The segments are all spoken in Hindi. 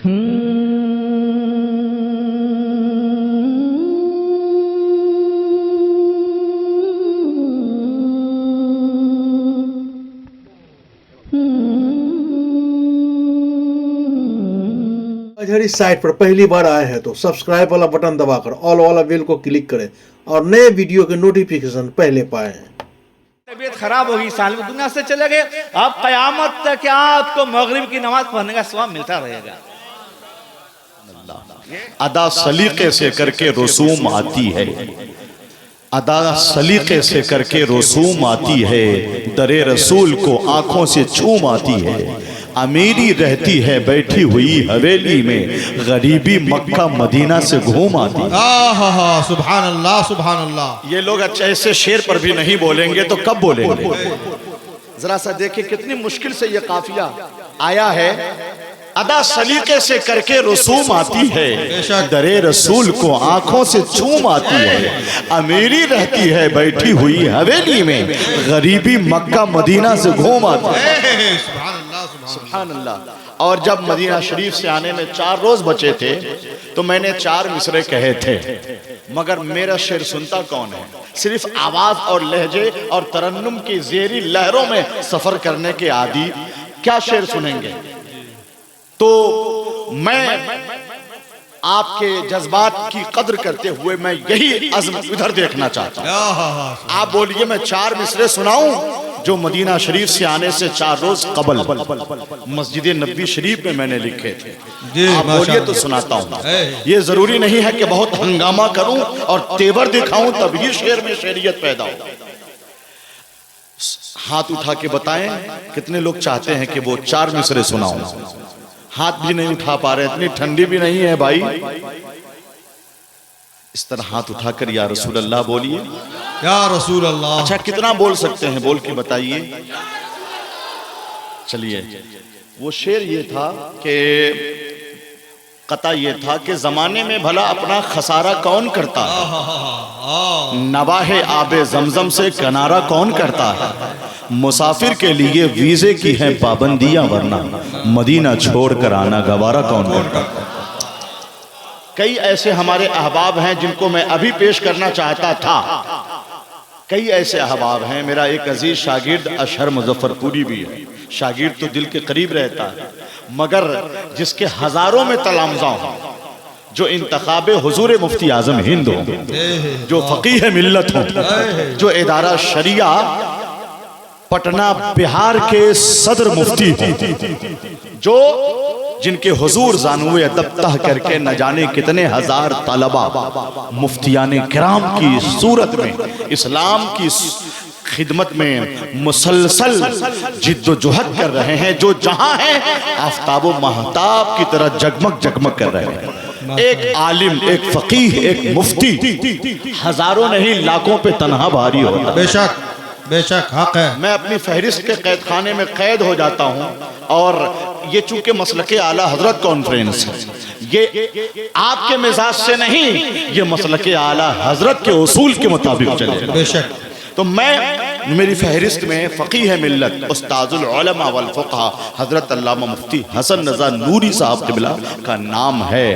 इस साइट पर पहली बार आए हैं तो सब्सक्राइब वाला बटन दबाकर ऑल वाला बेल को क्लिक करें और नए वीडियो के नोटिफिकेशन पहले पाएं। तबीयत खराब होगी, साल में दुनिया से चले गए, अब कयामत तक आपको मगरिब की नमाज पढ़ने का सवाब मिलता रहेगा। अदा सलीके से करके रसूम आती है, अदा सलीके से करके रसूम आती है, दरे रसूल को आंखों से चूम आती है। अमीरी रहती है बैठी हुई हवेली में, गरीबी मक्का मदीना से घूम आती है। सुभान अल्लाह सुभान अल्लाह। ये लोग अच्छा ऐसे शेर पर भी नहीं बोलेंगे तो कब बोलेंगे? जरा सा देखिए कितनी मुश्किल से ये काफिया आया है। अदा सलीके से करके रसूम आती है, दरे रसूल को आंखों से चूम आती है। अमीरी रहती है बैठी हुई हवेली में, गरीबी मक्का मदीना से घूम आती है। सुभान अल्लाह। और जब मदीना शरीफ से आने में 4 रोज बचे थे तो मैंने 4 मिसरे कहे थे, मगर मेरा शेर सुनता कौन है? सिर्फ आवाज और लहजे और तरन्नुम की ज़ेरी लहरों में सफर करने के आदी क्या शेर सुनेंगे? तो मैं आपके जज्बात की कद्र करते हुए मैं यही अज़्म इधर देखना चाहता हूँ। आप बोलिए मैं 4 मिसरे सुनाऊं जो मदीना शरीफ से आने से 4 रोज कबल मस्जिद नबी शरीफ में मैंने लिखे थे। आप बोलिए तो सुनाता हूँ। ये जरूरी नहीं है कि बहुत हंगामा करूं और तेवर दिखाऊं तभी शेर में शेरियत पैदा हो। हाथ उठा के बताएं कितने लोग चाहते हैं कि वो 4 मिसरे सुनाऊं? हाथ भी नहीं उठा पा रहे, इतनी ठंडी भी नहीं है भाई। इस तरह हाथ उठाकर या रसूल अल्लाह बोलिए, या रसूल अल्लाह। अच्छा कितना बोल सकते हैं? बोल के बताइए। चलिए, वो शेर ये था कि कता ये था कि जमाने में भला अपना खसारा कौन करता है, नवाहे आबे जमजम से किनारा कौन करता है, मुसाफिर के लिए वीजे की है पाबंदियां वरना मदीना छोड़कर आना गवारा कौन करता है। कई ऐसे हमारे अहबाब हैं जिनको मैं अभी पेश करना चाहता था। कई ऐसे अहबाब हैं। मेरा एक अजीज शागिर्द अशहर मुजफ्फरपुरी भी है। शागिर्द तो दिल के करीब रहता है, मगर जिसके हजारों में तलामजा हो, जो इंतखाबे हुजूर मुफ्ती आजम हिंद हो, जो फकीह मिल्लत हो, जो इदारा शरिया पटना बिहार के सदर मुफ्ती हो, जो जिनके हुजूर जानवे अदब तह करके न जाने कितने हजार तलबा मुफ्तियाने किराम की सूरत में इस्लाम की खिदमत में मुसलसल जिद्दोजहद कर रहे हैं, जो जहां है आफताब व महताब की तरह जगमग जगमग कर रहे हैं। एक आलिम, एक फकीह, एक मुफ्ती हजारों नहीं लाखों पे तन्हा भारी होता है। बेशक बेशक हक है। मैं अपनी फहरिस्त के कैद खाने में कैद हो जाता हूँ और ये चूंकि मसलके आला हजरत कॉन्फ्रेंस है, ये आपके मिजाज से नहीं, ये मसलके आला हजरत के उसूल के मुताबिक चले। बेशक। तो मैं मेरी फहरिस्त में फकीह मिल्लत उस्ताजुल उलमा वल फुक़हा हजरत अल्लामा मुफ्ती हसन रज़ा नूरी साहब क़िबला का नाम है।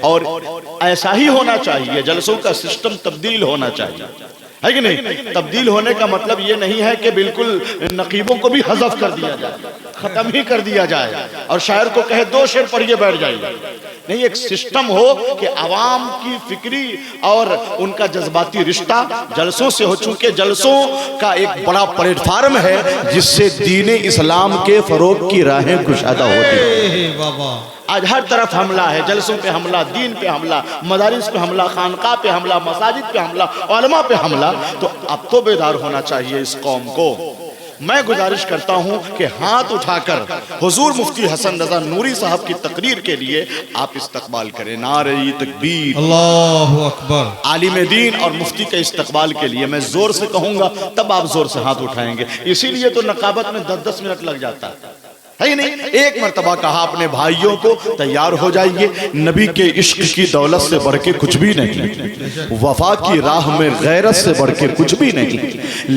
और ऐसा ही होना चाहिए, जलसों का सिस्टम तब्दील होना चाहिए, है कि नहीं? तब्दील होने का मतलब ये नहीं है कि बिल्कुल नकीबों को भी हज़फ कर दिया जाए, खत्म ही कर दिया जाए और शायर को कहे 2 शेर पढ़िए बैठ जाइए। नहीं, एक सिस्टम हो कि आवाम की फिक्री और उनका जज्बाती रिश्ता जलसों से हो। चूंकि जलसों का एक बड़ा प्लेटफार्म है जिससे दीन इस्लाम के फरोग की राहें कुशादा होती है। आज हर तरफ हमला है, जलसों पे हमला, दीन पे हमला, मदारिस पे हमला, खानका पे हमला, मसाजिद पे हमला, उलमा पे हमला। तो अब तो बेदार होना चाहिए इस कौम को। मैं गुजारिश करता हूं कि हाथ उठाकर हुजूर मुफ्ती हसन रज़ा नूरी साहब की तकरीर के लिए आप इस्तकबाल करें। नारे तकबीर, अल्लाहु अकबर। आलिम दीन और मुफ्ती के इस्तकबाल के लिए मैं जोर से कहूंगा, तब आप जोर से हाथ उठाएंगे। इसीलिए तो नकाबत में 10-10 मिनट लग जाता है ही नहीं। एक मर्तबा कहा अपने भाइयों को, तैयार हो जाइए, नबी के इश्क की दौलत से बढ़ के कुछ भी नहीं, वफा की राह में गैरत से बढ़ के कुछ भी नहीं,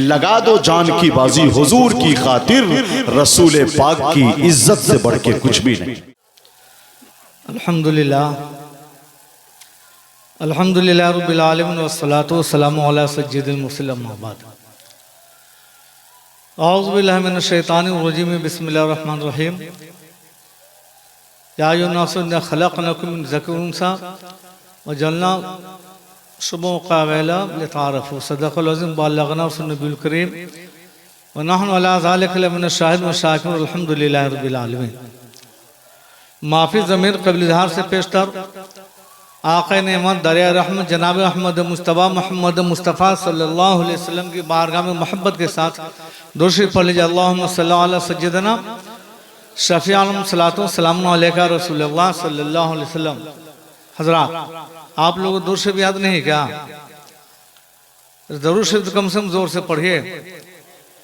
लगा दो जान की बाजी हुजूर की खातिर, रसूल पाक की इज्जत से बढ़ के कुछ भी नहीं। अल्हम्दुलिल्लाह अल्हम्दुलिल्लाह रब्बिल आलमीन वस्सलातु वस्सलामु अला सय्यिदिल मुरसलीन अम्मा बाद। औज़ु बिल्लाहि मिनश शैतानिर रजीम बिस्मिल्लाहिर रहमानिर रहीम। या अय्युहन्नासु इन्ना खलक़नाकुम मिन ज़करिन व उन्सा व जअलनाकुम शुअबन व क़बाइला लितआरफ़ू। सदक़ल अज़ीम व बल्लग़ना रसूलुल करीम व नहनु अला ज़ालिका लमिनश शाहिदीन व शाकिरीन अल्हम्दुलिल्लाहि रब्बिल आलमीन। माफ़ी ज़मीर क़ब्ल इज़हार से पेशतर आक़ा नेमत दरिया रहमत जनाब अहमद मुस्तफ़ा मोहम्मद मुस्तफ़ा सल्लल्लाहु अलैहि वसल्लम की बारगाह में मोहब्बत के साथ दुरूद पढ़ लीजिए। अल्लाहुम्मा सल्ली अला सय्यिदना शफ़ी आलम सलातो सलाम अलैका रसूलुल्लाह सल्लल्लाहु अलैहि वसल्लम। हज़रात, आप लोगों को दुरूद शरीफ याद नहीं क्या? दुरूद शरीफ कम से कम जोर से पढ़िए।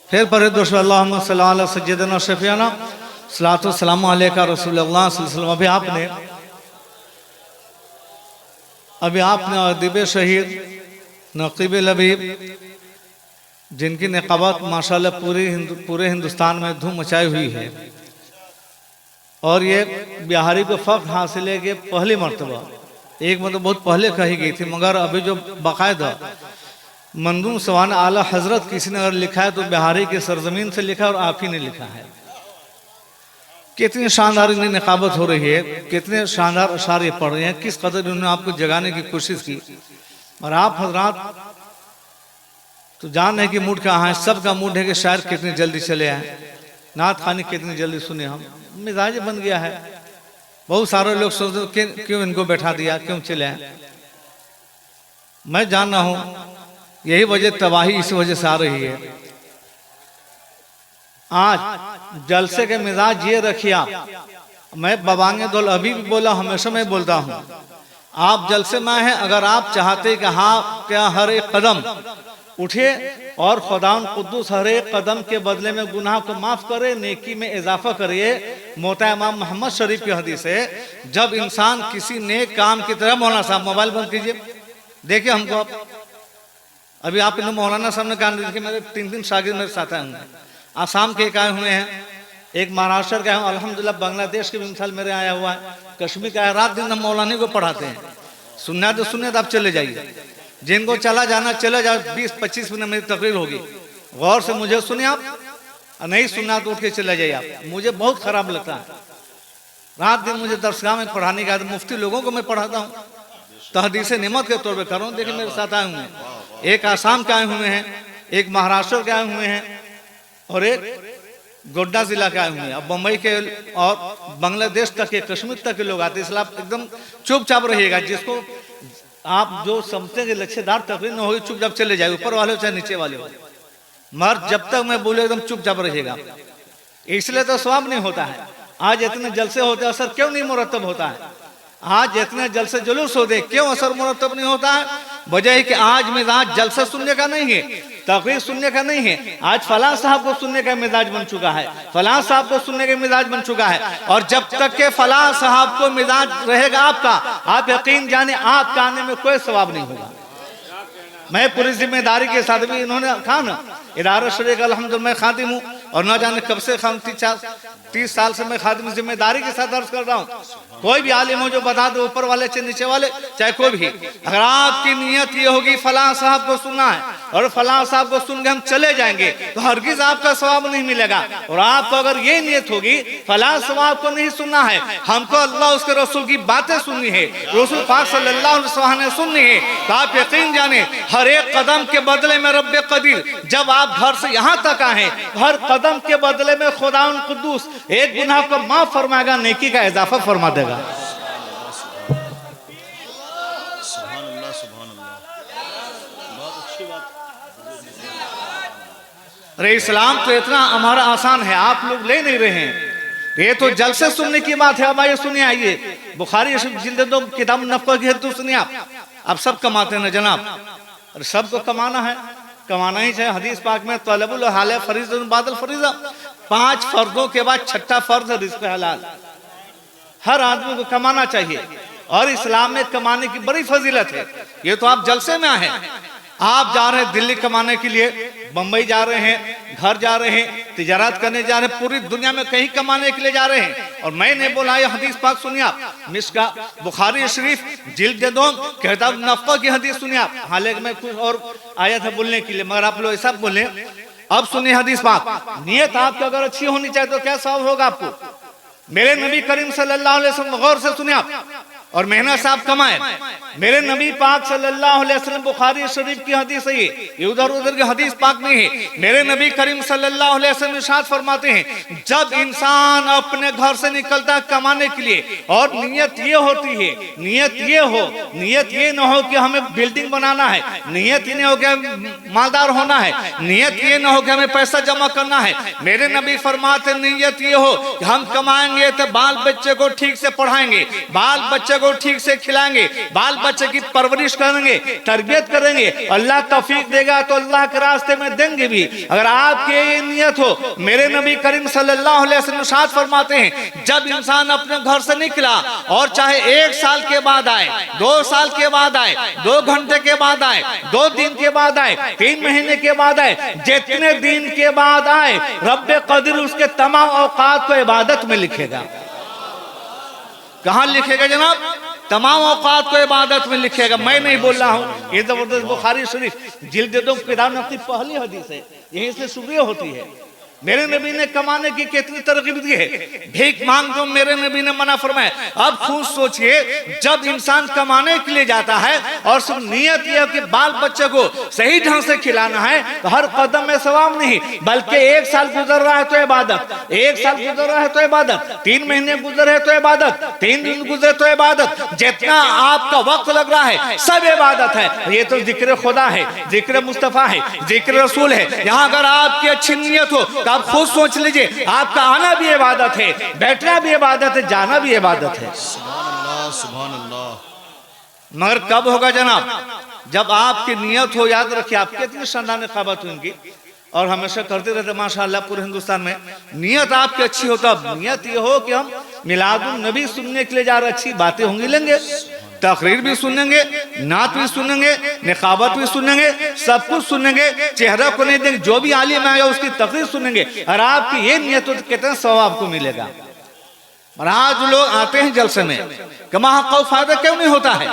फिर पढ़े दुरूद शरीफ अल्लाहुम्मा सल्ली अला सय्यिदना शफ़ीअना सलातो सलाम अलैका रसूलुल्लाह सल्लल्लाहु अलैहि वसल्लम। अभी आपने अदीब शहीद नकीब लबीब जिनकी निक़ाबत माशाल्लाह पूरे हिंदुस्तान में धूम मचाई हुई है और ये बिहारी को फ़ख्र हासिल है कि पहली मरतबा, एक मतलब बहुत पहले कही गई थी, मगर अभी जो बाकायदा मंजूम सवान आला हजरत किसी ने अगर लिखा है तो बिहारी की सरजमीन से लिखा और आप ही ने लिखा है। कितनी शानदार इनकी निक़ाबत हो रही है, कितने शानदार अशार ये पढ़ रहे हैं, किस कदर उन्होंने आपको जगाने की कोशिश की। और आप हजरात तो जान रहे कि मूड कहाँ है, सबका मूड है कि शायर कितनी जल्दी चले आए, नात खानी कितनी जल्दी सुने। हम मिजाज बन गया है। बहुत सारे लोग सोचते क्यों इनको बैठा दिया, क्यों चले आए। मैं जान रहा हूँ यही वजह तबाही इस वजह से आ रही है। आज जलसे के मिजाज ये रखिए आप। मैं बबांगे दौल अभी भी बोला, हमेशा मैं बोलता हूँ, आप जलसे में हैं, अगर आप चाहते कि हाँ क्या हर एक कदम उठे और खुदावन कुद्दूस हर एक कदम के बदले में गुनाह को माफ करे, नेकी में इजाफा करिए। मोता इमाम मोहम्मद शरीफ की हदीस है, जब इंसान किसी नेक काम की तरह, मौलाना साहब मोबाइल बंद कीजिए, देखिए हमको आप अभी आप इन मौलाना साहब ने कहा देखिए मेरे 3 शागिर्द मेरे साथ आए होंगे, आसाम के एक आए हुए हैं, एक महाराष्ट्र का है, अल्हम्दुलिल्लाह बांग्लादेश के भी मिसाल मेरे आया हुआ है, कश्मीर का है। रात दिन हम मौलानी को पढ़ाते हैं। सुनना तो सुनने तो आप चले जाइए, जिनको चला जाना चले जाओ। 20-25 मिनट मेरी तकरीर होगी, गौर से मुझे सुने आप, नहीं सुनना तो उठ के चले जाइए आप। मुझे बहुत खराब लगता है, रात दिन मुझे दरसगाह में पढ़ाने का, मुफ्ती लोगों को मैं पढ़ाता हूँ, तहदीस नेमत के तौर पर कर रहा हूँ। देखिए मेरे साथ आए हुए हैं, एक आसाम के आए हुए हैं, एक महाराष्ट्र के आए हुए हैं और एक गोड्डा जिला के आए हुए हैं। अब बम्बई के और बांग्लादेश तक के, कश्मीर तक के लोग आते हैं, इसलिए आप एकदम चुपचाप रहिएगा। जिसको आप जो समझते हैं लच्छेदार तकरीर न होगी, चुपचाप चले जाए, ऊपर वाले हो चाहे नीचे वाले हो। मर्द जब तक मैं बोले एकदम चुपचाप रहिएगा, इसलिए तो सवाब नहीं होता है। आज इतने जलसे होते असर क्यों नहीं मुरतब होता है? आज इतने जलसे जुलूस होते क्यों असर मुरतब नहीं होता है? वजह है कि आज मिजाज जलसा सुनने का नहीं है, तकरीर सुनने का नहीं है। आज फलां साहब को सुनने का मिजाज बन चुका है, फलां साहब को सुनने का मिजाज बन चुका है। और जब तक के फलां साहब को मिजाज रहेगा आपका, आप यकीन जाने आपका आने में कोई सवाब नहीं होगा। मैं पूरी जिम्मेदारी के साथ भी, इन्होंने कहा ना इदारा शरीक का अल्हम्दुलिल्लाह मैं खादिम हूँ और न जाने कब से 30 साल से मैं खादिम जिम्मेदारी के साथ अर्ज कर रहा हूँ। कोई भी आलिम हो जो बता दो, ऊपर वाले चाहे नीचे वाले चाहे कोई भी, अगर आपकी नीयत ये होगी फलां साहब को सुनना है और फलां साहब को सुन के हम चले जाएंगे, तो हरगिज आपका सवाब नहीं मिलेगा। और आपको अगर ये नीयत होगी फलां साहब को नहीं सुनना है, हमको अल्लाह उसके रसूल की बातें सुननी है, रसूल पाक सल्लल्लाहु अलैहि वसल्लम ने सुननी है, तो आप यकीन जाने हर एक कदम के बदले में रब्बे कदीर, जब आप घर से यहाँ तक आए, हर कदम के बदले में खुदावन कुद्दूस एक गुनाह को माफ फरमाएगा, नेकी का इजाफा फरमा देगा। अरे इस्लाम तो इतना हमारा आसान है, आप लोग ले नहीं रहे हैं। ये तो जलसे सुनने की बात है। अब आइए सुनिए, आइए बुखारी जिल्द 2 किताब नफ़क़ा की है, तो सुनिए आप सब कमाते हैं ना जनाब, और सबको कमाना है, कमाना ही चाहिए। हदीस पाक में तलबुल हाल फरीज़ा बादल फरीज़ा, 5 फर्जों के बाद छठा फर्ज है रिज़्क़ हलाल। हर आदमी को कमाना चाहिए और इस्लाम में कमाने की बड़ी फजीलत है। ये तो आप जलसे में आए, आप जा रहे हैं दिल्ली कमाने के लिए, बंबई जा रहे हैं, घर जा रहे हैं, तिजारत करने जा रहे हैं, पूरी दुनिया में कहीं कमाने के लिए जा रहे हैं। और मैंने बोला ये हदीस पाक सुनिए आप, मिशका बुखारी शरीफ जिल्द 2 किताब नफ़क़ा की हदीस सुनिए आप। हालांकि मैं कुछ और आया था बोलने के लिए, मगर आप लोग ऐसा बोले। अब सुनिए हदीस पाक। नियत आपकी अगर अच्छी होनी चाहिए तो क्या सवाब होगा आपको। मेरे नबी करीम सल्लल्लाहु अलैहि वसल्लम, गौर से सुनिए आप और मेहनत से आप कमाए। मेरे नबी पाक सल्लल्लाहु अलैहि वसल्लम, बुखारी शरीफ की हदीस है ये उधर उधर की हदीस पाक नहीं है। मेरे नबी करीम सल्लल्लाहु अलैहि वसल्लम इरशाद फरमाते हैं, जब इंसान अपने घर से निकलता है कमाने के लिए और नियत ये होती है, नियत ये ना हो कि हमें बिल्डिंग बनाना है, नियत ये नहीं हो कि मालदार होना है, नियत ये ना हो कि हमें पैसा जमा करना है। मेरे नबी फरमाते नियत ये हो कि हम कमाएंगे तो बाल बच्चे को ठीक से पढ़ाएंगे, बाल बच्चे को ठीक से खिलाएंगे, बाल बच्चे की परवरिश करेंगे, तरबियत करेंगे। अल्लाह तौफीक देगा तो अल्लाह के रास्ते में देंगे भी, अगर आपकी ये नियत हो। मेरे नबी करीम सल्लल्लाहु अलैहि वसल्लम इरशाद फरमाते हैं, जब इंसान अपने घर से निकला और चाहे 1 साल के बाद आए, 2 साल के बाद आए, 2 घंटे के बाद आए, 2 दिन के बाद आए, 3 महीने के बाद आए, जितने दिन के बाद आए, रब्बे कदीर उसके तमाम औकात को इबादत में लिखेगा। कहाँ लिखेगा जनाब? तमाम औकात को इबादत में लिखेगा। मैं नहीं बोल रहा हूँ, ये जबरदस्त बुखारी शरीफ जिल्द 2 किताब नफ़क़ी पहली हदीस है, यहीं से शुरू होती है। मेरे नबी ने कमाने की कितनी तरकीब दी है, भीख मांग दो मेरे नबी ने मना फरमाया। अब खुद सोचिए, जब इंसान कमाने के लिए जाता है और सिर्फ नियत यह कि बाल बच्चे को सही ढंग से खिलाना है, तो हर कदम में सवाब नहीं, बल्कि 1 साल गुजर रहा है तो इबादत, 1 साल गुजर रहा है तो इबादत, 3 महीने गुजरे तो इबादत, 3 दिन गुजरे तो इबादत, जितना आपका वक्त लग रहा है सब इबादत है। ये तो जिक्र खुदा है, जिक्र मुस्तफा है, जिक्र रसूल है। यहाँ अगर आपकी अच्छी नियत हो आप खुद सोच लीजिए, आपका आना भी इबादत है, बैठना भी इबादत है, जाना भी इबादत है। सुभान अल्लाह। मगर कब होगा जनाब? जब आपकी नियत हो। याद रखिए, आप कितनी शानदार क़ाबत उनकी और हमेशा करते रहते माशाअल्लाह पूरे हिंदुस्तान में। नियत आपकी अच्छी हो, तब नियत ये हो कि हम मिलादुन नबी सुनने के लिए जा रहे, अच्छी बातें होंगी, लेंगे तकरीर भी सुनेंगे, नात भी सुनेंगे, निकाबत भी सुनेंगे, सब कुछ सुनेंगे, चेहरा को नहीं देंगे, जो भी आलिम आएगा उसकी तकरीर सुनेंगे। और आपकी ये नियत हो तो कितना सवाब आपको मिलेगा। और आज लोग आते हैं जलसे में, कमा का फायदा क्यों नहीं होता है?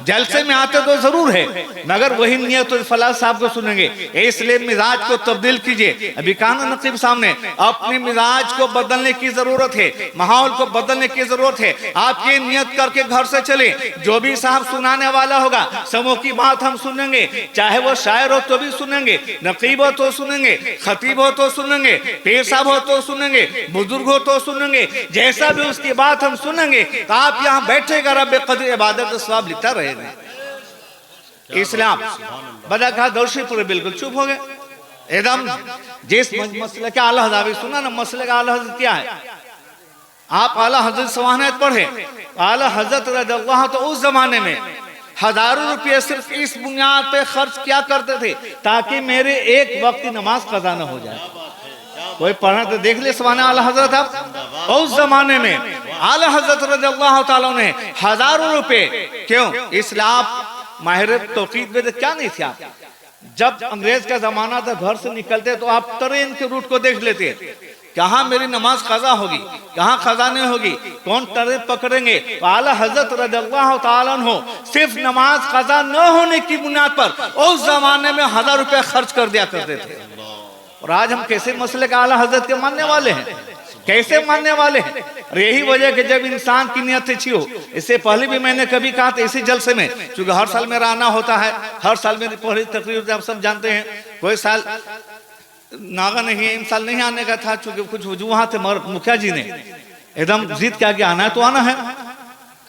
जलसे में आते तो जरूर है, मगर वही नियत तो फलां साहब को सुनेंगे। इसलिए मिजाज को तब्दील कीजिए। अभी काना नकीब सामने, अपने मिजाज को बदलने की जरूरत है, माहौल को बदलने की जरूरत है। आप ये नियत करके घर से चले, जो भी साहब सुनाने वाला होगा समूह की बात हम सुनेंगे, चाहे वो शायर हो तो भी सुनेंगे, नकीब हो तो सुनेंगे, खतीब हो तो सुनेंगे, पीर साहब हो तो सुनेंगे, बुजुर्ग हो तो सुनेंगे, जैसा भी उसकी बात हम सुनेंगे। तो आप यहाँ बैठेगा, रब्बे कदीर इबादत का सवाब लिखता रहेगा। इस्लाम बदा कहा दर्शी पूरे बिल्कुल चुप हो गए एकदम। जिस मसले का आला हज़रत सुना ना, मसले का आला हज़रत क्या है? आप आला हज़रत सवाहनात पढ़े। आला हज़रत रज़ियल्लाहु तो उस जमाने में हजारों रुपये सिर्फ इस बुनियाद पे खर्च किया करते थे ताकि मेरे एक वक्त की नमाज कज़ा न हो जाए। कोई पढ़ना तो देख ले सवाना आला हज़रत। आप उस जमाने में आला हज़रत रज़ियल्लाहु ताला ने हजारों रुपए, क्यों? इसलिए आप माहिर तौक़ीद में क्या नहीं थे। आप जब अंग्रेज का जमाना था, घर से निकलते तो आप ट्रेन के रूट को देख लेते, कहाँ मेरी नमाज कज़ा होगी, कहाँ कज़ा नहीं होगी, कौन ट्रेन पकड़ेंगे। तो आला हज़रत रज़ियल्लाहु ताला अन्हु सिर्फ नमाज कज़ा न होने की बुनियाद पर उस जमाने में 1000 रुपये खर्च कर दिया करते थे। और आज हम कैसे मसले का आला हज़रत के मानने वाले हैं, कैसे मानने वाले हैं? और यही वजह कि जब इंसान की नियत अच्छी हो। इससे पहले भी मैंने कभी कहा था इसी जलसे में, क्योंकि हर साल मेरा आना होता है, हर साल मेरी पहली तकरीर आप सब जानते हैं। कोई साल नागा नहीं है, इन साल नहीं आने का था, चूंकि कुछ वजूहात थे, मगर मुखिया जी ने एकदम जिद किया कि आना है तो आना है।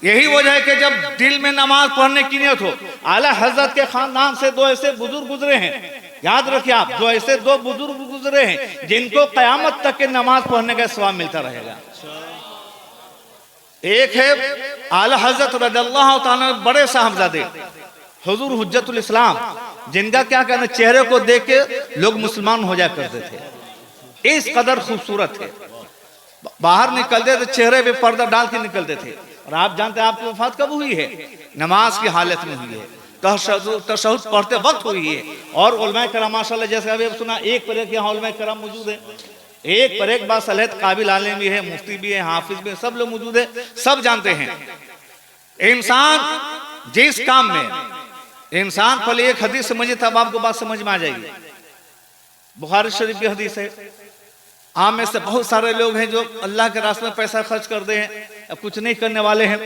यही वजह है कि जब दिल में नमाज पढ़ने की नियत हो। आला हज़रत के खानदान से 2 ऐसे बुजुर्ग गुजरे हैं, याद रखिए आप, जो ऐसे 2 बुजुर्ग गुजरे हैं जिनको कयामत तक के नमाज पढ़ने का सवाब मिलता रहेगा। एक है आला हज़रत रज़ियल्लाहु ताला बड़े साहबजादे हुजूर हुज्जतुल इस्लाम, जिनका क्या कहना, चेहरे को देख के लोग मुसलमान हो जाया करते थे, इस कदर खूबसूरत थे। बाहर निकलते तो चेहरे पे पर्दा डाल के निकलते थे। और आप जानते हैं आपकी वफात कब हुई है? नमाज की हालत में हुई है। तशहुद पढ़ते वक्त हुई है। और उलमा करम माशाल्लाह जैसे अभी सुना एक पर एक यहाँ उलमा करम मौजूद है, एक पर एक बासलहत काबिल आलिम भी है, मुफ्ती भी है, हाफिज भी है, सब लोग मौजूद है, सब जानते हैं। इंसान जिस काम में इंसान पहले एक हदीस समझे तब आपको बात समझ में आ जाएगी। बुखारी शरीफ की हदीस है, आम में से बहुत सारे लोग हैं जो अल्लाह के रास्ते में पैसा खर्च करते हैं, अब कुछ नहीं करने वाले हैं।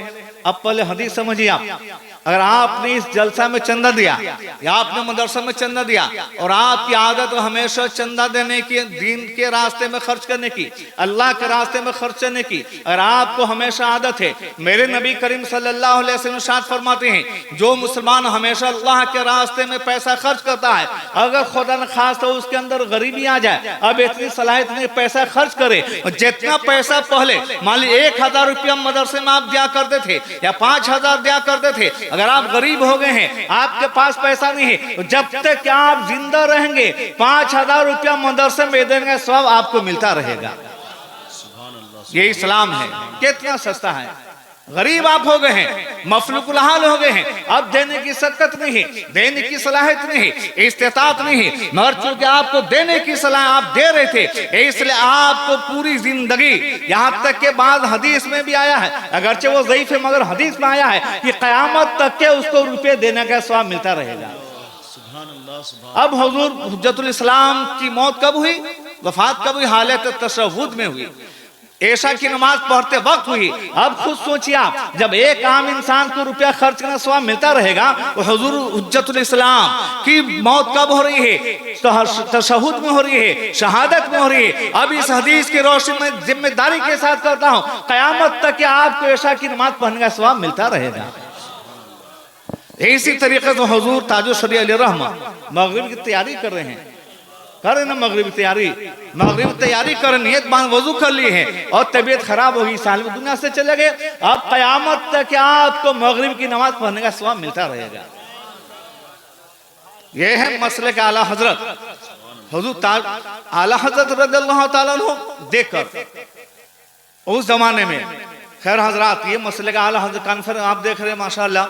अब पहले हदीस समझिए आप, अगर आपने इस जलसा में चंदा दिया या आपने मदरसा में चंदा दिया और आपकी आदत हमेशा चंदा देने की, दीन के रास्ते में खर्च करने की, अल्लाह के रास्ते में खर्च करने की, अगर आपको हमेशा आदत है, मेरे नबी करीम सल्लल्लाहु अलैहि वसल्लम इरशाद फरमाते हैं जो मुसलमान हमेशा अल्लाह के रास्ते में पैसा खर्च करता है, अगर खुदा न खास तो उसके अंदर गरीबी आ जाए, अब इतनी सलाहियत नहीं पैसा खर्च करे, जितना पैसा पहले मान ली 1000 रुपया मदरसे में आप दिया करते थे या 5000 दिया करते थे, अगर आप गरीब हो गए हैं, आपके पास पैसा नहीं है, तो जब तक कि आप जिंदा रहेंगे 5000 रुपया मदरसे में देंगे, सब आपको मिलता रहेगा। ये इस्लाम है, कितना सस्ता है। गरीब आप हो गए हैं, मफलूकुल हाल हो गए हैं, अब देने की सकत नहीं है, देने की सलाहियत नहीं है, इस्तेताअत नहीं है, मगर चूंकि आपको देने की सलाह आप दे रहे थे, इसलिए आपको पूरी जिंदगी, यहाँ तक के बाद हदीस में भी आया है, अगरचे वो ज़ईफ है मगर हदीस में आया है कि क़यामत तक के उसको रुपये देने का स्वाब मिलता रहेगा। अब हुजूर हुज्जतुल इस्लाम की मौत कब हुई, वफात कब हुई, हालत तशहुद में हुई, ऐशा की नमाज पढ़ते वक्त हुई। अब खुद सोचिए आप, जब एक आम इंसान को रुपया खर्च करना स्वाब मिलता रहेगा, तो हुजूर हुज्जतुल इस्लाम की मौत कब हो रही है, तशहुद में हो रही है, शहादत में हो रही है। अब इस हदीस की रोशनी में जिम्मेदारी के साथ करता हूँ, क़यामत तक आपको ऐशा की नमाज पढ़ने का स्वाब मिलता रहेगा। इसी तरीके से हुजूर ताजुल शरीअह अलैहिर्रहमा मगरिब की तैयारी कर रहे हैं, करे ना मगरिब तैयारी कर, नियत बांध वजू कर ली है और तबीयत खराब होगी, साल में दुनिया से चले गए, अब क़यामत तक आपको मगरिब की नमाज पढ़ने का स्वाब मिलता रहेगा। यह है मसले का आला हजरत हुजूर आला हजरत रज़ियल्लाहु ताला अन्हु देखकर उस जमाने में। खैर हजरात, ये मसले का आला हजरत कॉन्फ्रेंस आप देख रहे हैं माशाअल्लाह,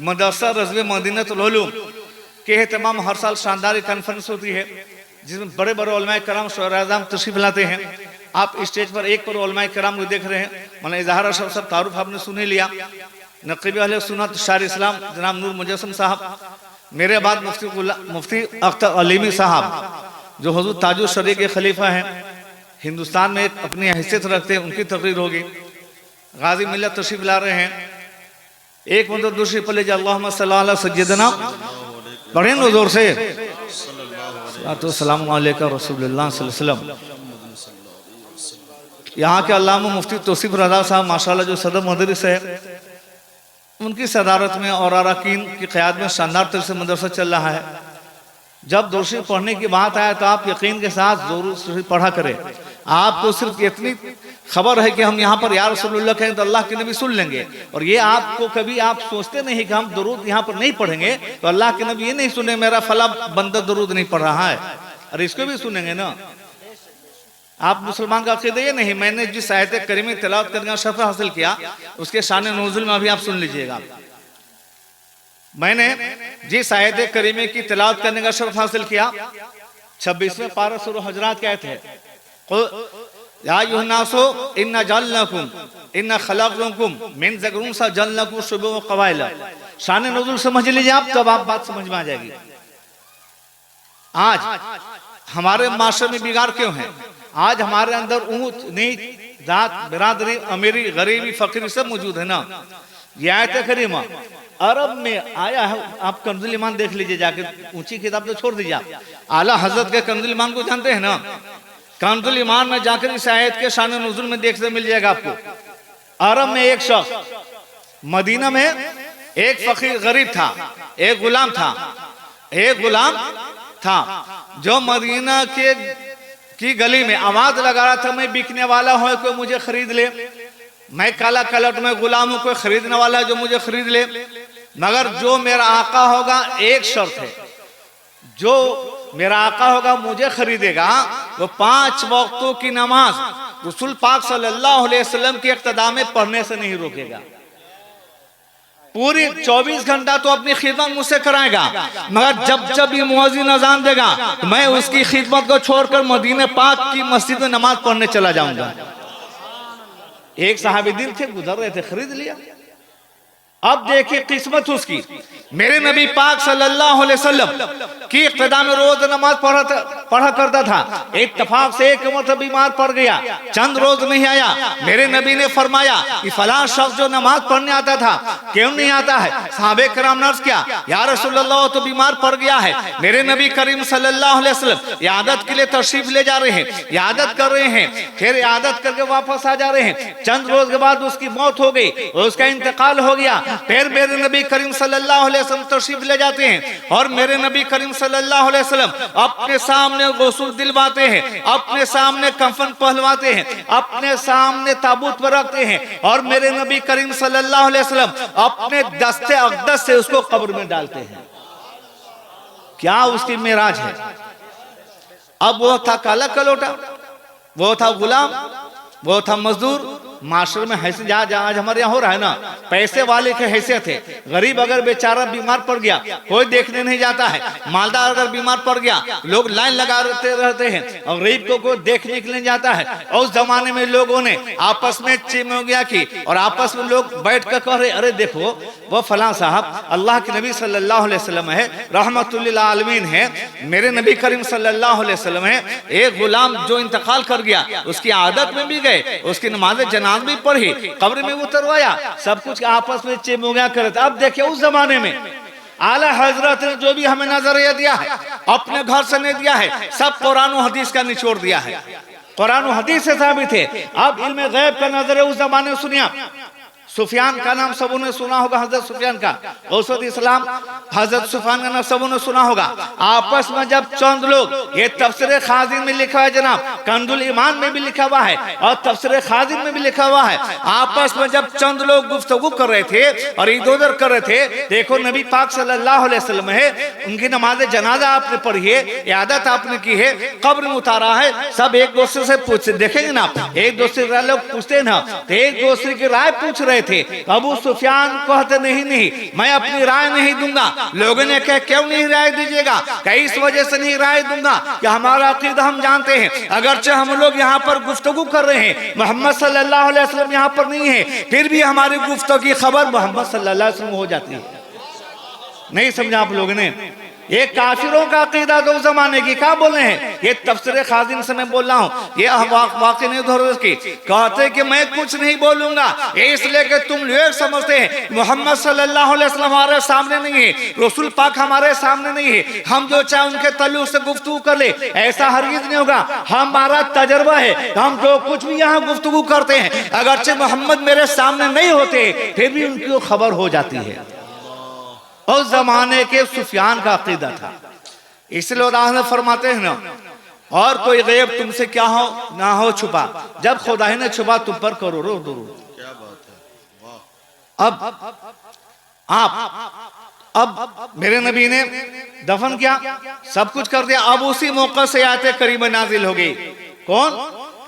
मदरसा रज़वी मदीनतुल उलूम के एहतमाम हर साल शानदार कॉन्फ्रेंस होती है, जिसमें बड़े बड़े उलमाए कराम शोहर-ए-आज़म तशरीफ लाते हैं। आप स्टेज पर एक पर उलमाए कराम को देख रहे हैं, माना इजहार अशरफ सब तारुफ आपने सुन ही लिया, नक़ीब अहले सुन्नत शार इस्लाम जनाब नूर मुजस्सम साहब, मेरे बाद मुफ्ती अख्तर अलीमी साहब जो हुजूर ताजुल शरीअह के खलीफा हैं, हिंदुस्तान में अपनी हैसियत रखते हैं, उनकी तकरीर होगी। गाजी मिल्लत तशरीफ ला रहे हैं, एक मतलब दूसरी पले अल्लाहुम्मा सल्ली अला सय्यदना, पढ़ें नो जोर से, अस्सलामु अलैका रसूलुल्लाह सल्लल्लाहु अलैहि वसल्लम। यहाँ के अल्लामा मुफ्ती तौसीफ रज़ा साहब माशाल्लाह जो सदर मदरस है, उनकी सदारत में और अरकान की क़यादत में शानदार तरह से मदरसा चल रहा है। जब दूसरी पढ़ने की बात आए तो आप यकीन के साथ जरूर पढ़ा करें। आपको सिर्फ इतनी खबर है कि हम यहाँ पर या रसूलुल्लाह कहें तो अल्लाह के नबी सुन लेंगे, और ये आपको कभी आप सोचते नहीं कि हम दरूद यहाँ पर नहीं पढ़ेंगे तो अल्लाह के नबी ये नहीं सुने मेरा फला बंदा दरूद नहीं पढ़ रहा है, अरे इसको भी सुनेंगे ना। आप मुसलमान का अकीदा ये नहीं, मैंने जिस आयत करीम तिलावत करने का शफ़ा हासिल किया उसके शान नुज़ूल में अभी आप सुन लीजिएगा। मैंने जिस आयत करीमे की तिलावत करने का शर्फ हासिल किया 26वें पारा सूरह हुजरात की आयत है, या अय्युहन्नासु इन्ना जअलनाकुम इन्ना खलक़नाकुम मिन ज़करिन व जअलनाकुम शुअबन व क़बाइल। शान नुज़ूल समझ लीजिए आप, तब आप बात समझ में आ जाएगी। आज हमारे माशरे में बिगाड़ क्यों है? आज हमारे अंदर ऊंच नीच, जात, बिरादरी, अमीरी, गरीबी, फकीरी सब मौजूद है ना। ये आयत करीमा अरब में आया है, आप कंज़ुल ईमान देख लीजिए जाके, ऊंची किताब तो छोड़ दीजिए, आप आला हजरत के कंज़ुल ईमान को जानते हैं ना, कंज़ुल ईमान में जाकर इस आयत के शान नुज़ूल में देखने मिल जाएगा आपको। अरब में एक शख्स, मदीना में एक फकीर गरीब था, एक गुलाम था जो मदीना की गली में आवाज लगा रहा था, मैं बिकने वाला हूं, कोई मुझे खरीद ले, मैं काला कलट में गुलाम हूं, कोई खरीदने वाला है जो मुझे खरीद ले, मगर जो मेरा आका होगा, एक शर्त है, जो मेरा आका होगा मुझे खरीदेगा वो 5 वक्तों की नमाज रसूल पाक सल्लल्लाहु अलैहि वसल्लम की इक्तदा में पढ़ने से नहीं रोकेगा। पूरी 24 घंटा तो अपनी खिदमत मुझसे कराएगा, मगर जब जब ये मुअज्जिन अजान देगा तो मैं उसकी खिदमत को छोड़कर मदीने पाक की मस्जिद में नमाज पढ़ने चला जाऊंगा। एक सहाबी दिन थे, गुजर रहे थे, खरीद लिया। अब देखिए किस्मत उसकी, मेरे नबी पाक सल्लल्लाहु अलैहि वसल्लम की इक्तिदा में रोज नमाज पढ़ा करता था। इत्तेफाक से एक मरतबा बीमार पड़ गया, चंद रोज नहीं आया। मेरे नबी ने फरमाया कि फलां शख्स जो नमाज पढ़ने आता था क्यों नहीं आता है? सहाबे कराम ने अर्ज किया, या रसूलल्लाह तो बीमार पड़ गया है। मेरे नबी करीम सल्लल्लाहु अलैहि वसल्लम इयादत के लिए तशरीफ ले जा रहे हैं, इयादत कर रहे हैं, फिर इयादत करके वापस आ जा रहे हैं। चंद रोज के बाद उसकी मौत हो गई, उसका इंतकाल हो गया। फिर मेरे नबी करीम सल्लल्लाहु अलैहि वसल्लम तशरीफ ले जाते हैं और मेरे नबी करीम सल्लल्लाहु अलैहि वसल्लम अपने सामने गुस्ल दिलवाते हैं, अपने सामने कफन पहनवाते हैं, अपने सामने ताबूत पर रखते हैं और मेरे नबी करीम सल्लल्लाहु अलैहि वसल्लम अपने दस्ते अक़दस से उसको कब्र में डालते हैं। क्या उसकी मेराज है। अब वो था काला कलोटा, वो था गुलाम, वो था मजदूर। माशरे में हैसियत आज हमारे यहाँ हो रहा है ना, पैसे वाले की हैसियत है। गरीब अगर बेचारा बीमार पड़ गया कोई देखने नहीं जाता है, मालदार अगर बीमार पड़ गया लोग लाइन लगा रहते हैं और गरीब को कोई देखने के लिए जाता है। और उस जमाने में लोगों ने आपस में चिमोगिया की और आपस में लोग बैठ कर कह रहे, अरे देखो वो फलां साहब अल्लाह के नबी सल्लल्लाहु अलैहि वसल्लम है, रहमतुल लिल आलमीन है, मेरे नबी करीम सल्लल्लाहु अलैहि वसल्लम है। एक गुलाम जो इंतकाल कर गया उसकी आदत में भी गए, उसकी नमाज जनाज़ा भी पढ़ी, कब्र में उतरवाया, सब कुछ आपस में चिमोगिया करे। अब देखिए उस जमाने में आला हजरत ने जो भी हमें नजरिया दिया है अपने घर से नहीं दिया है, सब कुरान और हदीस का निचोड़ दिया है, कुरान और हदीस से साबित है। अब इल्म गैब का नजर उस जमाने में सुनिया। सुफियान का नाम सबों ने सुना होगा, हजरत सुफियान का, औसत इस्लाम हजरत सुफियान का नाम सबों ने सुना होगा। आपस में जब चंद लोग, ये तफसीर खाजिन में लिखा है जनाब, कंजुल ईमान में भी लिखा हुआ है और तफसीर खाजिन में भी लिखा हुआ है, आपस में जब चंद लोग गुफ्तगू कर रहे थे और इधर उधर कर रहे थे, देखो नबी पाक सल्लल्लाहु अलैहि वसल्लम है, उनकी नमाज जनाजा आपने पढ़ी है, इयादत आपने की है, कब्र में उतारा है। सब एक दूसरे से पूछते, देखेंगे ना एक दूसरे से लोग पूछते ना, तो एक दूसरे की राय पूछ रहे थे। अबू सुफियान कहते नहीं मैं अपनी राय नहीं दूंगा। लोगों ने कहा क्यों नहीं राय दीजिएगा? कई इस वजह से नहीं राय दूंगा कि हमारा अकीदा हम जानते हैं, अगरचे हम लोग यहाँ पर गुफ्तगू कर रहे हैं, मोहम्मद सल्लल्लाहु अलैहि वसल्लम यहाँ पर नहीं है, फिर भी हमारी गुफ्तगू की खबर मोहम्मद सल्लल्लाहु अलैहि वसल्लम हो जाती है। नहीं समझा आप लोगों ने? ये काफिरों का अकीदा दो जमाने की, क्या बोल रहे हैं? ये तफसीर खाजिन से मैं बोल रहा हूँ, ये वाक़ई नहीं धरो की। कहते कि मैं कुछ नहीं बोलूंगा इसलिए कि तुम लोग समझते हैं मोहम्मद सल्लल्लाहु अलैहि वसल्लम हमारे सामने नहीं है, रसूल पाक हमारे सामने नहीं है, हम जो चाहे उनके तल्लुक से गुफ्तगू कर ले, ऐसा हरगिज़ नहीं होगा। हमारा तजर्बा है, हम जो कुछ भी यहाँ गुफ्तगू करते हैं अगरचे मोहम्मद मेरे सामने नहीं होते फिर भी उनकी खबर हो जाती है। उस जमाने के सुफियान का अकीदा था। इसलिए उदाहरण फरमाते हैं ना, और कोई गैब तुमसे क्या हो ना हो छुपा, जब खुदा ने छुपा तुम पर करोड़ों दुरूद। क्या बात है। अब मेरे नबी ने दफन किया, सब कुछ कर दिया। अब उसी मौके से आयत करीमा नाजिल हो गई। कौन?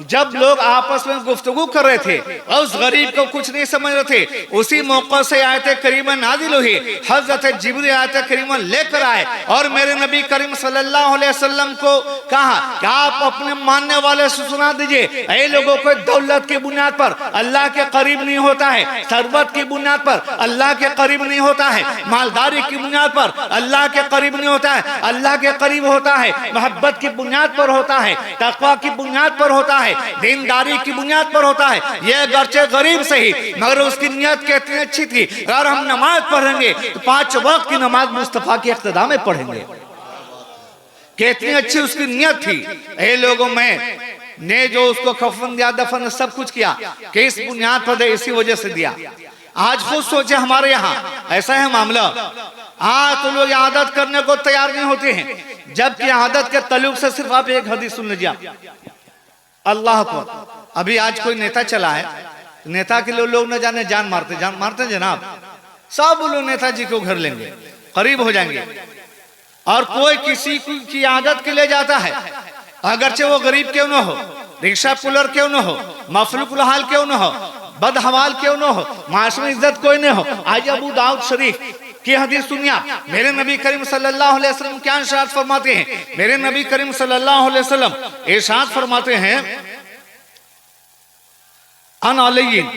जब लोग आपस में गुफ्तगू कर रहे थे और उस गरीब को कुछ नहीं समझ रहे थे, उसी मौके से आयत करीमा नाजिल हुई। हजरत जिब्रील आयत करीमा लेकर आए और मेरे नबी करीम सल्लल्लाहु अलैहि वसल्लम को कहा कि आप अपने मानने वाले से सुना दीजिए, ऐ लोगों को दौलत की बुनियाद पर अल्लाह के करीब नहीं होता है, सरबत की बुनियाद पर अल्लाह के करीब नहीं होता है, मालदारी की बुनियाद पर अल्लाह के करीब नहीं होता है। अल्लाह के करीब होता है मोहब्बत की बुनियाद पर होता है, तकवा की बुनियाद पर होता है, दीनदारी की बुनियाद पर होता है। यह गर्चे गरीब सही मगर उसकी नियत कितनी अच्छी थी, अगर हम नमाज पढ़ेंगे तो 5 वक्त की नमाज मुस्तफा की इक्तिदा में पढ़ेंगे। कितनी अच्छी उसकी नियत थी। ए लोगों में ने जो उसको कफन दिया, दफन सब कुछ किया, कि इस बुनियाद पर दे, इसी वजह से दिया। आज खुद सोचे हमारे यहाँ ऐसा है मामला, आज तो लोग आदत करने को तैयार नहीं होते हैं, जबकि आदत के ताल्लुक से सिर्फ आप एक हदीस सुन लीजिए। अल्लाह को अभी आज कोई नेता चला है, नेता के लिए लोग न जाने जान मारते जनाब। सब लोग नेताजी को घर लेंगे, करीब हो जाएंगे, और कोई किसी की आदत के लिए जाता है, अगरचे वो गरीब क्यों न हो, रिक्शा पुलर क्यों न हो, मफलूकुल हाल क्यों न हो, बदहवाल क्यों न हो, माश में इज्जत कोई न हो। आज अबू दाऊद शरीफ की हदीस सुनिया, मेरे नबी करीम सल्लल्लाहु अलैहि वसल्लम क्या इरशाद फरमाते हैं। मेरे नबी करीम सल्लल्लाहु अलैहि वसल्लम इरशाद फरमाते हैं, अन अलैयिन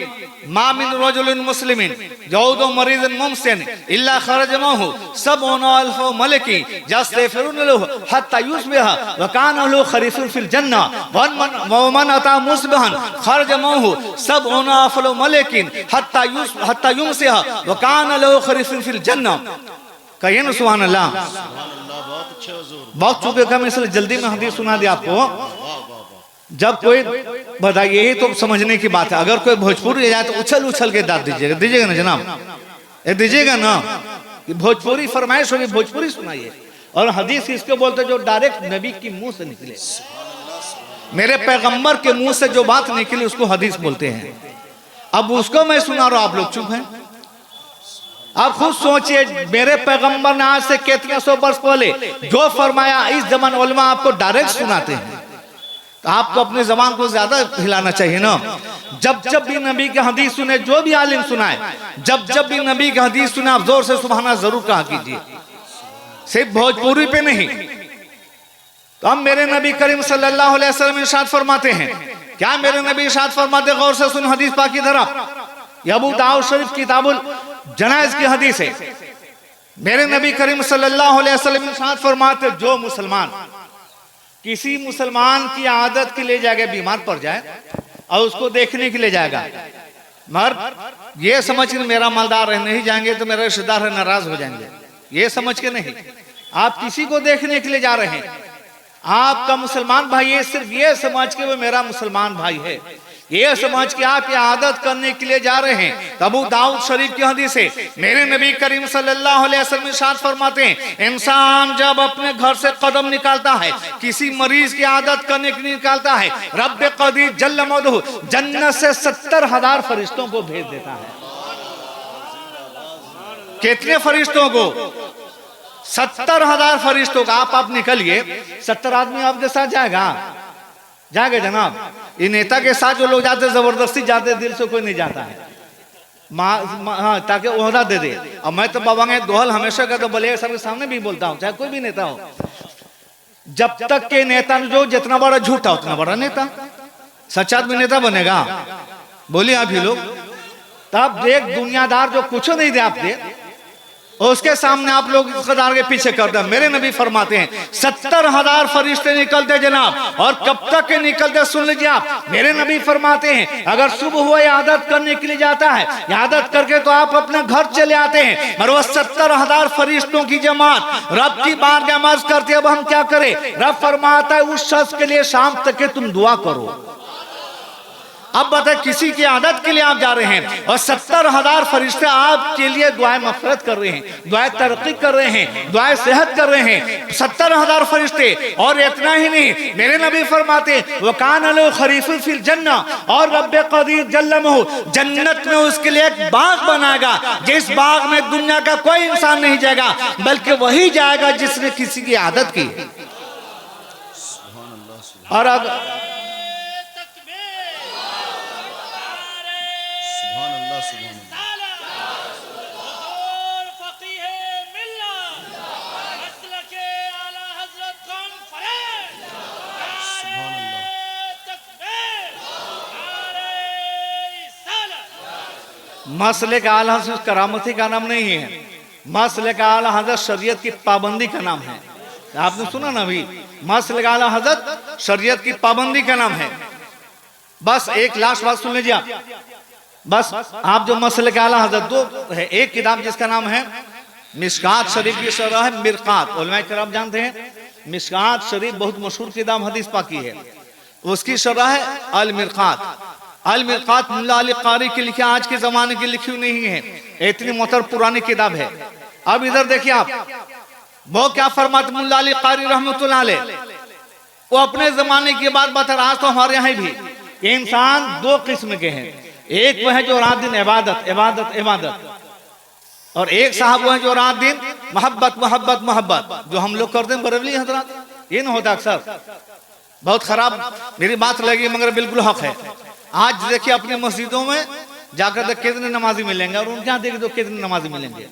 मा मिन रजुलिन मुस्लिमिन यऊदु मरीदन मुमसिन इल्ला खरज माहु सबउना अल्फ मलकी यस्ताफिरुन लहु हत्ता युस्बिह व कान लहु खरीफुन फिल जन्ना व मन अता मुस्बिहन खरज माहु सबउना अल्फ मलकिन हत्ता युमसिह व कान लहु खरीफुन फिल जन्ना। कहिए ना सुभान अल्लाह। बहुत चुके का मैं इसलिए जल्दी में हदीस सुना दी आपको। जब कोई बताइए, यही तो समझने की बात है। अगर कोई भोजपुरी जाए तो उछल उछल के दाद दीजिएगा, दीजिएगा ना जनाब, ये दीजिएगा ना। कि भोजपुरी फरमाइश होगी, भोजपुरी सुनाइए। और हदीस इसको बोलते जो डायरेक्ट नबी की मुंह से निकले, मेरे पैगंबर के मुंह से जो बात निकली उसको हदीस बोलते हैं। अब उसको मैं सुना रहा हूं, आप लोग चुप हैं। आप खुद सोचिए, मेरे पैगंबर ने आज से कितने सौ वर्ष पहले जो फरमाया, इस जमाने उलमा आपको डायरेक्ट सुनाते हैं। तो आपको अपने जबान को ज्यादा हिलाना चाहिए ना। जब जब भी नबी की हदीस सुने, जो भी आलिम सुनाए, जब जब भी नबी की हदीस सुने, आप जोर से सुभाना जरूर कहा कीजिए, सिर्फ भोजपुरी पे नहीं। तो हम मेरे नबी करीम सल्लल्लाहु अलैहि वसल्लम इरशाद फरमाते हैं, क्या मेरे नबी इरशाद फरमाते, गौर से सुन हदीस पाक की तरफ। अबू दाऊद शरीफ किताबुल जनाइज की हदीस है। मेरे नबी करीम सल्लल्लाहु अलैहि वसल्लम इरशाद फरमाते, जो मुसलमान किसी मुसलमान की आदत के लिए जाएगा, बीमार पड़ जाए और उसको देखने के लिए जाएगा, मगर ये समझ के मेरा मालदार है, नहीं जाएंगे तो मेरे रिश्तेदार है नाराज हो जाएंगे, ये समझ के नहीं। आप किसी को देखने के लिए जा रहे हैं, आपका मुसलमान भाई है, सिर्फ ये समझ के वो मेरा मुसलमान भाई है, ये समझ के आप ये आदत करने के लिए जा रहे हैं। अबू दाऊद शरीफ की हदीस है। मेरे नबी करीम सल्लल्लाहु अलैहि वसल्लम इरशाद फरमाते हैं, इंसान जब अपने घर से कदम निकालता है, किसी मरीज की आदत करने के लिए निकालता है, रब्बे कदीर जल्ल मदहु जन्नत से 70,000 फरिश्तों को भेज देता है। कितने फरिश्तों को? 70,000 फरिश्तों का। आप निकलिए, 70 आदमी आपके साथ जाएगा जनाब। ये नेता के साथ जो लोग जाते जबरदस्ती जाते, दिल से कोई नहीं जाता है, हाँ, ताकि ओहदा दे दे। और मैं तो बाबा दोहल हमेशा का तो बलिया सबके सामने भी बोलता हूँ, चाहे कोई भी नेता हो, जब तक के नेता जो जितना बड़ा झूठा उतना बड़ा नेता, सच्चा आदमी नेता बनेगा। बोलिए आप ही लोग। तब एक दुनियादार जो कुछ नहीं दे आप दे, उसके सामने आप लोग कदार के पीछे कर दे। मेरे नबी फरमाते हैं 70,000 फरिश्ते निकलते जनाब, और कब तक के निकलते सुन लीजिए आप। मेरे नबी फरमाते हैं, अगर सुबह हुआ आदत करने के लिए जाता है, आदत करके तो आप अपने घर चले आते हैं, और वह 70,000 फरिश्तों की जमात रब की बारगाह में अर्ज करते हैं, अब हम क्या करें? रब फरमाता है उस शख्स के लिए शाम तक के तुम दुआ करो। अब बताए, किसी की आदत के लिए आप जा रहे हैं और 70,000 फरिश्ते आपके लिए दुआएं मफरत कर रहे हैं, दुआएं तरक्की कर रहे हैं, दुआएं सेहत कर रहे हैं, 70,000 फरिश्ते। और इतना ही नहीं, मेरे नबी फरमाते वकान लो खरीफुन फिल जन्ना, और रब्बे कदीर जल्लमहु जन्नत में उसके लिए एक बाग बनाएगा, जिस बाग में दुनिया का कोई इंसान नहीं जाएगा, बल्कि वही जाएगा जिसने किसी की आदत की। और अब मसले का आला हज़रत करामती का नाम नहीं है, मसले का आला हज़रत शरीयत की पाबंदी का नाम है। आपने सुना ना अभी, मसले का आला हज़रत शरीयत की पाबंदी का नाम है। बस एक लास्ट बात सुन लीजिए आप, बस आप जो मसले का आला हज़रत दो है, एक किताब जिसका नाम है मिशकात शरीफ की शरह है मिरकात, उलमा किराम जानते हैं, मिशकात शरीफ बहुत मशहूर किताब हदीस पाकी है, उसकी शरह है अल मिरकात। अल मिरकात मुल्ला अली कारी की लिखी, आज के जमाने की लिखी हुई नहीं है, इतनी मोहतर पुरानी किताब है। अब इधर देखिए आप, वो क्या फरमाते मुल्ला अली कारी रहमतुल्लाह अलैह, वो अपने जमाने की बात बता रहा। आज तो हमारे यहाँ भी इंसान दो किस्म के हैं, एक वो है जो रात दिन इबादत इबादत इबादत, और एक साहब वो है जो रात दिन मोहब्बत मोहब्बत मोहब्बत, जो हम लोग करते हैं बरेलवी हजरात। ये ना होता अक्सर, बहुत खराब मेरी बात लगी मगर बिल्कुल हक है। आज देखिए अपनी मस्जिदों में जाकर देख कितने नमाजी मिलेंगे और उनके यहाँ देखिए तो कितने नमाजी मिलेंगे।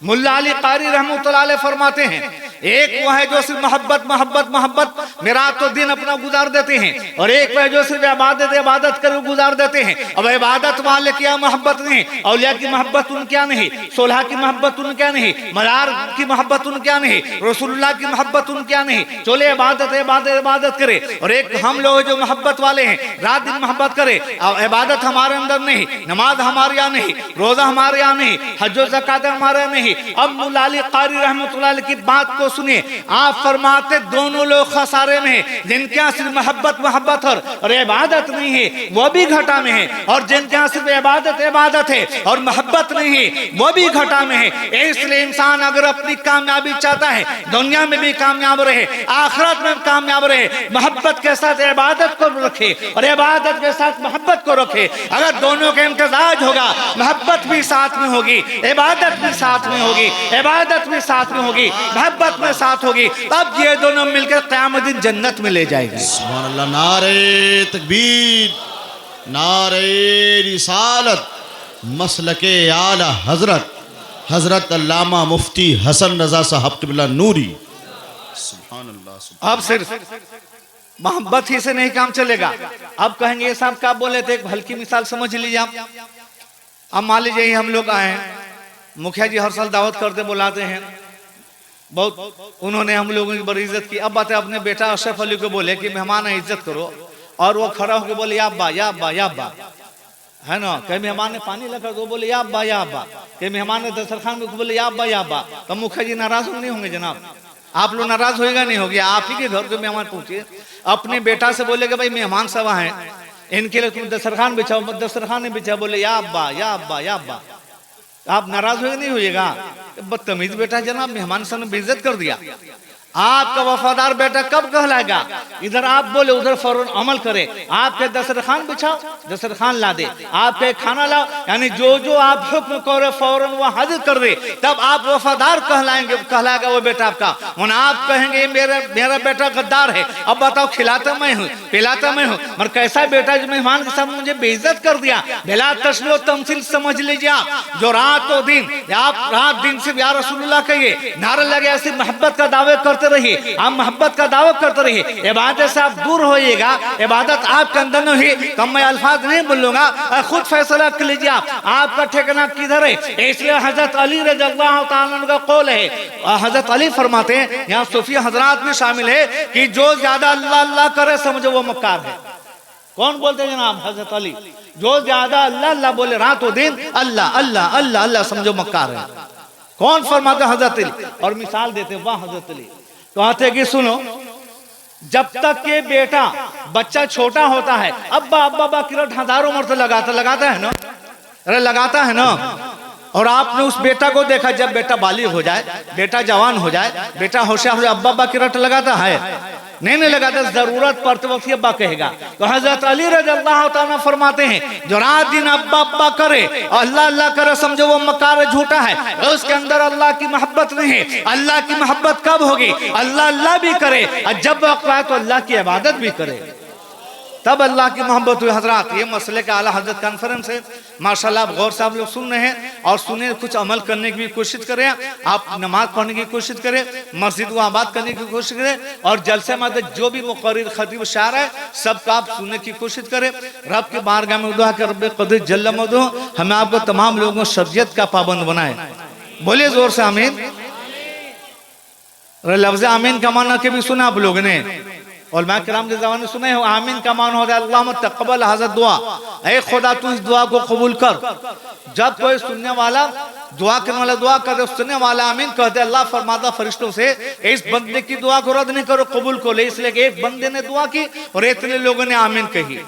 मुल्ला अली कारी रहमतुल्लाह अलैह फरमाते हैं, एक वो है जो सिर्फ मोहब्बत मोहब्बत मोहब्बत में रात तो दिन अपना गुजार देते हैं, और एक वो है जो सिर्फ इबादत इबादत कर गुजार देते हैं। अब इबादत वाले क्या मोहब्बत नहीं, औलिया की मोहब्बत उनके यहाँ नहीं, सोलह की मोहब्बत उनके यहाँ नहीं, मलार की मोहब्बत उनके यहाँ नहीं, रसूलुल्लाह की मोहब्बत उनके यहाँ नहीं। चोले इबादत इबादत इबादत करे, और एक हम लोग जो मोहब्बत वाले हैं रात दिन मोहब्बत करे, इबादत हमारे अंदर नहीं, नमाज हमारे यहाँ नहीं, रोजा हमारे यहाँ नहीं, हज और ज़कात हमारे यहाँ नहीं। अब मुल्ला अली कारी रहमतुल्लाह अलैह की बात को सुनिए। आप फरमाते दोनों लोग खसारे में हैं, जिनके यहाँ सिर्फ मोहब्बत मोहब्बत और इबादत नहीं है वो भी घाटा में है, और जिनके यहाँ सिर्फ इबादत इबादत है और मोहब्बत नहीं है वो भी घाटा में है। इसलिए इंसान अगर अपनी कामयाबी चाहता है, दुनिया में भी कामयाब रहे, आखिरत में कामयाब रहे, मोहब्बत के साथ इबादत को रखे और इबादत के साथ मोहब्बत को रखे। अगर दोनों का इम्तिजाज होगा, मोहब्बत भी साथ में होगी, इबादत भी साथ में होगी, इबादत भी साथ में होगी, मोहब्बत में साथ होगी, तब ये दोनों मिलकर क़यामत दिन जन्नत में ले जाएंगे। सुभान अल्लाह। नारे तकबीर, नारे रिसालत, मसलके आला हजरत हजरत अल्लामा मुफ्ती हसन रजा साहब क़िबला नूरी। सुभान अल्लाह। अब सिर्फ मोहब्बत ही से नहीं काम चलेगा। अब कहेंगे ये साहब क्या बोले थे, एक हल्की मिसाल समझ लीजिए आप। अब मान लीजिए हम लोग आए हैं, मुखिया जी हर साल दावत करते बुलाते हैं, बहुत उन्होंने हम लोगों की बड़ी इज्जत की। अब बात है अपने बेटा अशरफ अली को बोले कि मेहमान है इज्जत करो, और वो खड़ा होकर बोले या अब्बा या अब्बा या अब्बा, है ना। कहीं मेहमान ने पानी लगा तो बोले या अब्बा या अब्बा, कहीं मेहमान ने दस्तरखान में बोले या अब्बा या अब्बा, तो मुखिया जी नाराज नहीं होंगे जनाब? आप लोग नाराज होएगा नहीं होगी? आप ही के घर के मेहमान पूछिए, अपने बेटा से बोलेगा भाई मेहमान सब हैं, इनके लिए तुम दस्तरखान बिछाओ, दस्तरखान ने बिछा, बोले या अब्बा या अब्बा या अब्बा, आप नाराज होएगा नहीं होइएगा? बदतमीज बेटा जनाब, मेहमान से बेइज्जत कर दिया। आपका वफादार बेटा कब कहलाएगा? इधर आप बोले उधर फौरन अमल करे। आपके दस्तरखान बिछाओ, दस्तरखान ला दे, आपके खाना लाओ, यानी जो जो आप हुक्म करे फौरन वो हाजिर कर दे, तब आप वफादार कहलाएंगे, कहलाएगा वो बेटा आपका। वरना आप कहेंगे मेरा बेटा गद्दार है, अब बताओ खिलाता मैं हूँ पिलाता मैं हूँ, मगर कैसा बेटा जो मेहमान के साथ मुझे बेइज्जत कर दिया। बिला तशबीह व तमसील समझ लीजिए आप, जो रातों दिन आप रात दिन से या रसूलुल्लाह कहिए, नारा लगे ऐसी मोहब्बत का दावे करते रहिए, आप मोहब्बत का दावा करते रहिए, इबादत से आप दूर होइएगा, इबादत आपके अंदर नहीं। कम मैं अल्फाज नहीं बोलूंगा, खुद फैसला कर लीजिए आप, आपका ठिकाना किधर है। इसलिए हजरत अली रज़ियल्लाहु ताला अन्हु का कौल है, हजरत अली फरमाते हैं, यहाँ सूफी हजरात भी शामिल है, कि जो ज्यादा अल्लाह अल्लाह करे समझो वो मक्कार है। कौन बोलते हैं जनाब? हजरत अली। जो ज्यादा अल्लाह अल्लाह बोले रातों दिन अल्लाह अल्लाह अल्लाह अल्लाह समझो मक्कार है। कौन फरमाते? हजरत अली। और मिसाल देते वाह हजरत अली, कहते कि सुनो, जब तक के बेटा बच्चा छोटा होता है, अब्बा अब्बा अब्बा किरट हजारों मरते लगाता है ना, अरे लगाता है ना। और आपने उस बेटा को देखा, जब बेटा बालिग हो जाए, बेटा जवान हो जाए, बेटा होशियार हो जाए, अब्बा अब्बा किरट लगाता है? नहीं लगाता, जरूरत पड़ते वक्त अब्बा कहेगा। तो हजरत अली रज़ियल्लाहु ताला फरमाते हैं, जो रात दिन अब्बा अब्बा करे, अल्लाह अल्लाह करे, समझो वो मक्कार झूठा है, उसके अंदर अल्लाह की मोहब्बत नहीं है। अल्लाह की मोहब्बत कब होगी? अल्लाह अल्लाह भी करे, और जब वक्त आए तो अल्लाह की इबादत भी करे, तब अल्लाह की मोहब्बत हुई। हजरात, ये मसले का आला हजरत कॉन्फ्रेंस है, माशाल्लाह आप गौर से आप लोग सुन रहे हैं, और सुने, कुछ अमल करने की भी कोशिश करें, आप नमाज पढ़ने की कोशिश करें, मस्जिद को आबाद करने की कोशिश करें, और जलसे में जो भी मुक़र्रिर खतीब शायर है सबका आप सुनने की कोशिश करें। रब के बारगाह में दुआ कर, रब क़द्र जल्ल मौलूह हमें आपको तमाम लोगों शरीयत का पाबंद बनाए। बोलिए जोर से आमीन। लफ्ज़ आमीन का माना के भी सुना आप लोगों ने, उलमा किराम के ज़माने सुने हो। आमीन का मान होता है अल्लाहुम्मा तक़ब्बल हाज़ा दुआ, ऐ खुदा तू इस दुआ को कबूल कर। जब कोई सुनने वाला दुआ करने वाला दुआ करे, सुनने वाला आमीन कहते, अल्लाह फरमाता फरिश्तों से इस बंदे की दुआ को रद्द नहीं करो, कबूल को ले। इसलिए कि एक बंदे ने दुआ की और इतने लोगों ने आमीन कही।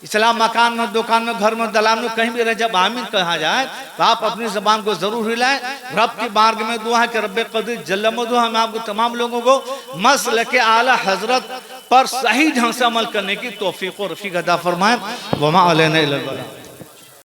इसलिए मकान में, दुकान में, घर में, दलान में, कहीं भी रहे, जब आमीन कहा जाए तो आप अपनी ज़बान को जरूर हिलाएं। रब की बारगाह में दुआ है कि रब्बे क़द्र जल्ल मौलूह हमें आपको तमाम लोगों को मसलके आला हजरत पर सही ढंग से अमल करने की तौफीक और रफ़ीक अता फरमाएं। वमा अलैना इल्लल बलाग।